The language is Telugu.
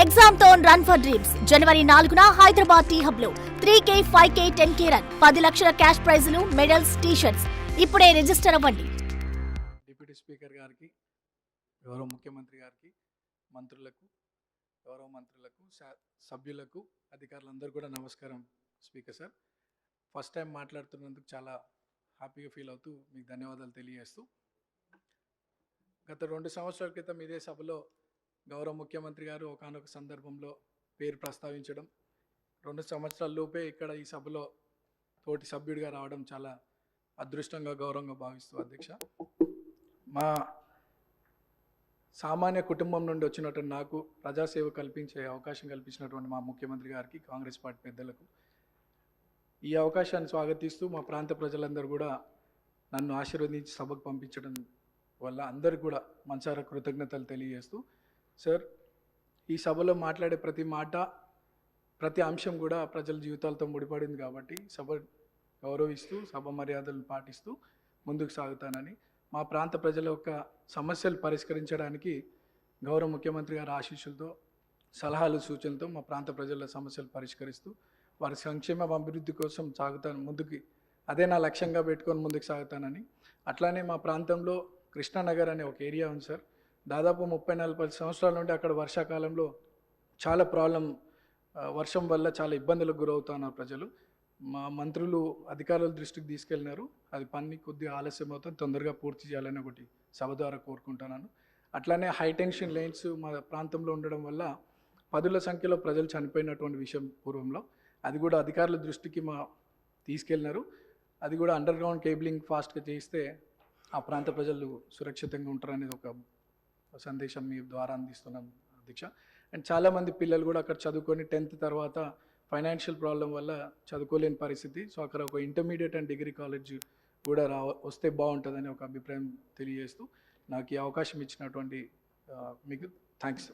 ఎగ్జామ్ తో రన్ ఫర్ డ్రీమ్స్ జనవరి 4న హైదరాబాద్ టీ హబ్ లో 3K, 5K, 10K రన్ 10 లక్షల క్యాష్ ప్రైజులు, మెడల్స్, టీ-షర్ట్స్. ఇప్పుడే రిజిస్టర్ అవ్వండి. డిప్యూటీ స్పీకర్ గారికి, గౌరవ ముఖ్యమంత్రి గారికి, మంత్రులకు, గౌరవ మంత్రులకు, సభ్యులకు, అధికారులందరూ కూడా నమస్కారం. స్పీకర్ సార్, ఫస్ట్ టైం మాట్లాడుతున్నందుకు చాలా హ్యాపీగా ఫీల్ అవుతూ మీకు ధన్యవాదాలు తెలియజేస్తూ, గత 2 సంవత్సరాల క్రితం ఇదే సభలో గౌరవ ముఖ్యమంత్రి గారు ఒకానొక సందర్భంలో పేరు ప్రస్తావించడం, 2 సంవత్సరాల లోపే ఇక్కడ ఈ సభలో తోటి సభ్యుడిగా రావడం చాలా అదృష్టంగా, గౌరవంగా భావిస్తూ అధ్యక్ష, మా సామాన్య కుటుంబం నుండి వచ్చినటువంటి నాకు ప్రజాసేవ కల్పించే అవకాశం కల్పించినటువంటి మా ముఖ్యమంత్రి గారికి, కాంగ్రెస్ పార్టీ పెద్దలకు ఈ అవకాశాన్ని స్వాగతిస్తూ మా ప్రాంత ప్రజలందరూ కూడా నన్ను ఆశీర్వదించి సభకు పంపించడం వల్ల అందరికి కూడా మనసారా కృతజ్ఞతలు తెలియజేస్తూ, సార్, ఈ సభలో మాట్లాడే ప్రతి మాట, ప్రతి అంశం కూడా ప్రజల జీవితాలతో ముడిపడింది కాబట్టి సభ గౌరవిస్తూ, సభ మర్యాదలను పాటిస్తూ ముందుకు సాగుతానని, మా ప్రాంత ప్రజల యొక్క సమస్యలు పరిష్కరించడానికి గౌరవ ముఖ్యమంత్రి గారి ఆశీస్సులతో, సలహాలు, సూచనలతో మా ప్రాంత ప్రజల సమస్యలు పరిష్కరిస్తూ వారి సంక్షేమ అభివృద్ధి కోసం సాగుతాను ముందుకి. అదే నా లక్ష్యంగా పెట్టుకొని ముందుకు సాగుతానని. అట్లానే మా ప్రాంతంలో కృష్ణానగర్ అనే ఒక ఏరియా ఉంది సార్. దాదాపు 30-40 సంవత్సరాల నుండి అక్కడ వర్షాకాలంలో చాలా వర్షం వల్ల చాలా ఇబ్బందులకు గురవుతున్నారు ప్రజలు. మా మంత్రులు, అధికారుల దృష్టికి తీసుకెళ్ళినారు. అది పని కొద్దిగా ఆలస్యం అవుతుంది, తొందరగా పూర్తి చేయాలని ఒకటి సభ ద్వారా కోరుకుంటున్నాను. అట్లానే హైటెన్షన్ లైన్స్ మా ప్రాంతంలో ఉండడం వల్ల పదుల సంఖ్యలో ప్రజలు చనిపోయినటువంటి విషయం పూర్వంలో, అది కూడా అధికారుల దృష్టికి తీసుకెళ్ళినారు. అది కూడా అండర్ గ్రౌండ్ కేబులింగ్ ఫాస్ట్గా చేయిస్తే ఆ ప్రాంత ప్రజలు సురక్షితంగా ఉంటారనేది ఒక సందేశం మీ ద్వారా అందిస్తున్నాం అధ్యక్ష. అండ్ చాలామంది పిల్లలు కూడా అక్కడ చదువుకొని 10th తర్వాత ఫైనాన్షియల్ ప్రాబ్లం వల్ల చదువుకోలేని పరిస్థితి. సో అక్కడ ఒక ఇంటర్మీడియట్ అండ్ డిగ్రీ కాలేజ్ కూడా వస్తే బాగుంటుందని ఒక అభిప్రాయం తెలియజేస్తూ, నాకు ఈ అవకాశం ఇచ్చినటువంటి మీకు థ్యాంక్స్.